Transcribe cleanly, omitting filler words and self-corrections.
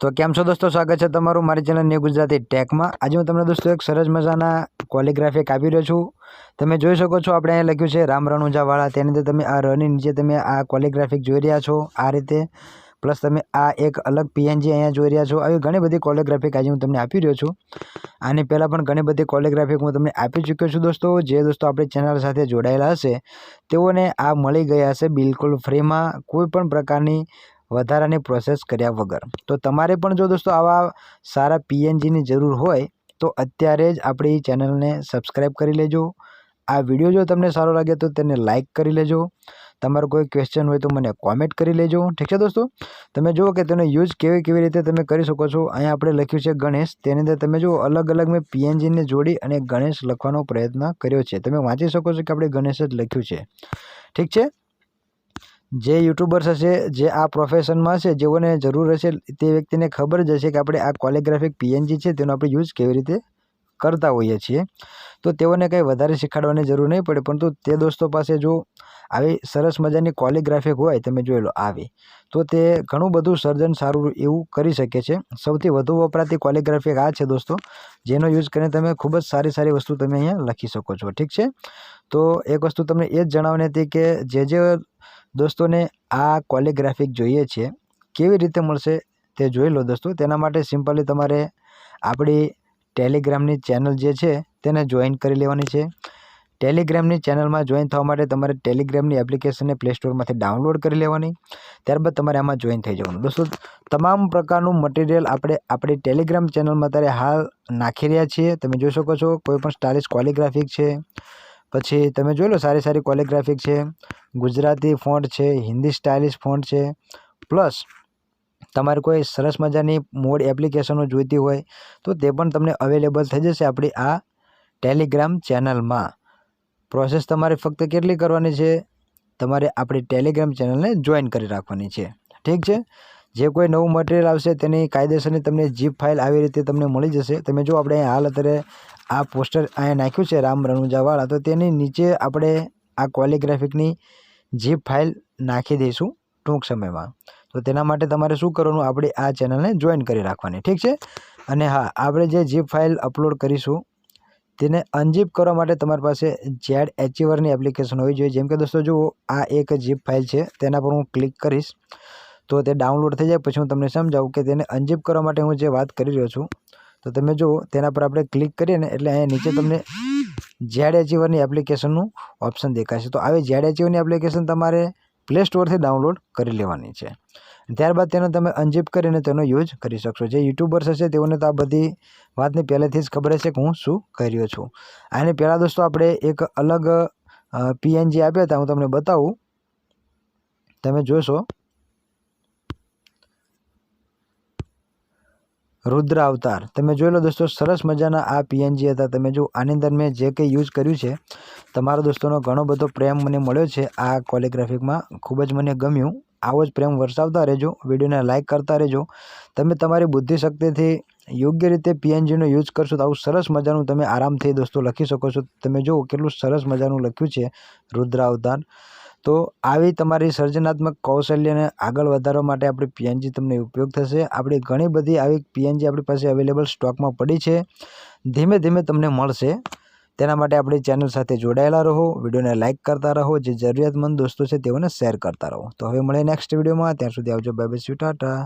તો કેમ છો દોસ્તો, સ્વાગત છે તમારું મારી ચેનલ ન્યૂ ગુજરાતી ટેકમાં। આજે હું તમને દોસ્તો એક સરસ મજાના કોલિગ્રાફિક આપી રહ્યો છું। તમે જોઈ શકો છો આપણે અહીં લખ્યું છે રામ રણુજાવાળા, તેની અંદર તમે આ રની નીચે તમે આ કોલિગ્રાફિક જોઈ રહ્યા છો આ રીતે, પ્લસ તમે આ એક અલગ પીએનજી અહીંયા જોઈ રહ્યા છો। આવી ઘણી બધી કોલિગ્રાફિક આજે હું તમને આપી રહ્યો છું। આની પહેલાં પણ ઘણી બધી કોલિગ્રાફિક હું તમને આપી ચૂક્યો છું દોસ્તો। જે દોસ્તો આપણી ચેનલ સાથે જોડાયેલા હશે તેઓને આ મળી ગયા હશે બિલકુલ ફ્રીમાં, કોઈ પણ પ્રકારની વધારાની પ્રોસેસ કર્યા વગર। તો તમારે પણ જો દોસ્તો આવા સારા પીએનજીની જરૂર હોય તો અત્યારે જ આપણી ચેનલને સબસ્ક્રાઈબ કરી લેજો। આ વિડીયો જો તમને સારો લાગે તો તેને લાઇક કરી લેજો। તમારો કોઈ ક્વેશ્ચન હોય તો મને કોમેન્ટ કરી લેજો, ઠીક છે દોસ્તો। તમે જુઓ કે તેનો યુઝ કેવી રીતે તમે કરી શકો છો। અહીંયા આપણે લખ્યું છે ગણેશ, તેની અંદર તમે જુઓ અલગ અલગ મેં પીએનજીને જોડી અને ગણેશ લખવાનો પ્રયત્ન કર્યો છે। તમે વાંચી શકો છો કે આપણે ગણેશ જ લખ્યું છે, ઠીક છે। જે યુટ્યુબર્સ હશે, જે આ પ્રોફેશનમાં હશે, જેઓને જરૂર હશે તે વ્યક્તિને ખબર જ હશે કે આપણે આ કોલિગ્રાફિક પીએનજી છે તેનો આપણે યુઝ કેવી રીતે કરતા હોઈએ છીએ। તો તેઓને કંઈ વધારે શીખવાડવાની જરૂર નહીં પડે, પરંતુ તે દોસ્તો પાસે જો આવી સરસ મજાની કોલિગ્રાફિક હોય, તમે જોઈ લો આવી, તો તે ઘણું બધું સર્જન સારું એવું કરી શકે છે। સૌથી વધુ વપરાતી કોલિગ્રાફિક આ છે દોસ્તો, જેનો યુઝ કરીને તમે ખૂબ જ સારી વસ્તુ તમે અહીંયા લખી શકો છો, ઠીક છે। તો એક વસ્તુ તમને એ જ જણાવવાની હતી કે જે દોસ્તોને આ કોલિગ્રાફિક જોઈએ છે કેવી રીતે મળશે તે જોઈ લો દોસ્તો। તેના માટે સિમ્પલી તમારે આપણી ટેલિગ્રામની ચેનલ જે છે તેને જોઈન કરી લેવાની છે। ટેલિગ્રામની ચેનલમાં જોઈન થવા માટે તમારે ટેલિગ્રામની એપ્લિકેશનને પ્લે સ્ટોરમાંથી ડાઉનલોડ કરી લેવાની, ત્યારબાદ તમારે આમાં જોઈન થઈ જવાનું દોસ્તો। તમામ પ્રકારનું મટીરિયલ આપણે આપણી ટેલિગ્રામ ચેનલમાં અત્યારે હાલ નાખી રહ્યા છીએ। તમે જોઈ શકો છો કોઈપણ સ્ટાઇલિશ કોલિગ્રાફિક છે, પછી તમે જોઈ લો સારી કોલિગ્રાફિક છે, ગુજરાતી ફોન્ટ છે, હિન્દી સ્ટાઇલિશ ફોન્ટ છે, પ્લસ તમારે કોઈ સરસ મજાની મોડ એપ્લિકેશનો જોઈતી હોય તો તે પણ તમને અવેલેબલ થઈ જશે આપણી આ ટેલિગ્રામ ચેનલમાં। પ્રોસેસ તમારે ફક્ત કેટલી કરવાની છે, તમારે આપણી ટેલિગ્રામ ચેનલને જોઈન કરી રાખવાની છે, ઠીક છે। જે કોઈ નવું મટીરિયલ આવશે તેની કાયદેસરની તમને જીપ ફાઇલ આવી રીતે તમને મળી જશે। તમે જો આપણે હાલ અત્યારે આ પોસ્ટર અહીંયા નાખ્યું છે રામ રણુજાવાળા, તો તેની નીચે આપણે આ કોલિગ્રાફિકની જીપ ફાઇલ નાખી દઈશું ટૂંક સમયમાં। તો તેના માટે તમારે શું કરવાનું, આપણે આ ચેનલને જોઈન કરી રાખવાની, ઠીક છે। અને હા, આપણે જે જીપ ફાઇલ અપલોડ કરીશું તેને અનજીપ કરવા માટે તમારી પાસે જેડ એચીવરની એપ્લિકેશન હોવી જોઈએ। જેમ કે દોસ્તો જુઓ આ એક જીપ ફાઇલ છે, તેના પર હું ક્લિક કરીશ તો તે ડાઉનલોડ થઈ જાય। પછી હું તમને સમજાવું કે તેને અનજીપ કરવા માટે હું જે વાત કરી રહ્યો છું, તો તમે જુઓ તેના પર આપણે ક્લિક કરીએ ને એટલે અહીંયા નીચે તમને જેડ એચીવરની એપ્લિકેશનનું ઓપ્શન દેખાશે। તો આવી જેડ એચીવરની એપ્લિકેશન તમારે પ્લે સ્ટોરથી ડાઉનલોડ કરી લેવાની છે, ત્યારબાદ તેનો તમે અનજીપ કરીને તેનો યુઝ કરી શકશો। જે યુટ્યુબર્સ હશે તેઓને તો આ બધી વાતની પહેલેથી જ ખબર હશે કે હું શું કરી રહ્યો છું। આની પહેલાં દોસ્તો આપણે એક અલગ પીએનજી આપ્યા હતા, હું તમને બતાવું, તમે જોશો રુદ્ર અવતાર, તમે જોઈ લો દોસ્તો સરસ મજાના આ પીએનજી હતા। તમે જો આની અંદર મેં જે કંઈ યુઝ કર્યું છે, તમારા દોસ્તોનો ઘણો બધો પ્રેમ મને મળ્યો છે આ કોલિગ્રાફિકમાં, ખૂબ જ મને ગમ્યું। આવો જ પ્રેમ વરસાવતા રહેજો, વિડીયોને લાઇક કરતા રહેજો। તમે તમારી બુદ્ધિશક્તિથી યોગ્ય રીતે પીએનજીનો યુઝ કરશો તો આવું સરસ મજાનું તમે આરામથી દોસ્તો લખી શકો છો। તમે જુઓ કેટલું સરસ મજાનું લખ્યું છે રુદ્ર અવતાર। તો આવી તમારી સર્જનાત્મક કૌશલ્યને આગળ વધારવા માટે આપણી પીએનજી તમને ઉપયોગ થશે। આપણી ઘણી બધી આવી પીએનજી આપણી પાસે અવેલેબલ સ્ટોકમાં પડી છે, ધીમે ધીમે તમને મળશે। તેના માટે આપણી ચેનલ સાથે જોડાયેલા રહો, વિડીયોને લાઇક કરતા રહો, જે જરૂરિયાતમંદ દોસ્તો છે તેઓને શેર કરતા રહો। તો હવે મળીએ નેક્સ્ટ વિડીયોમાં, ત્યાં સુધી આવજો, બાય બાય, ટાટા।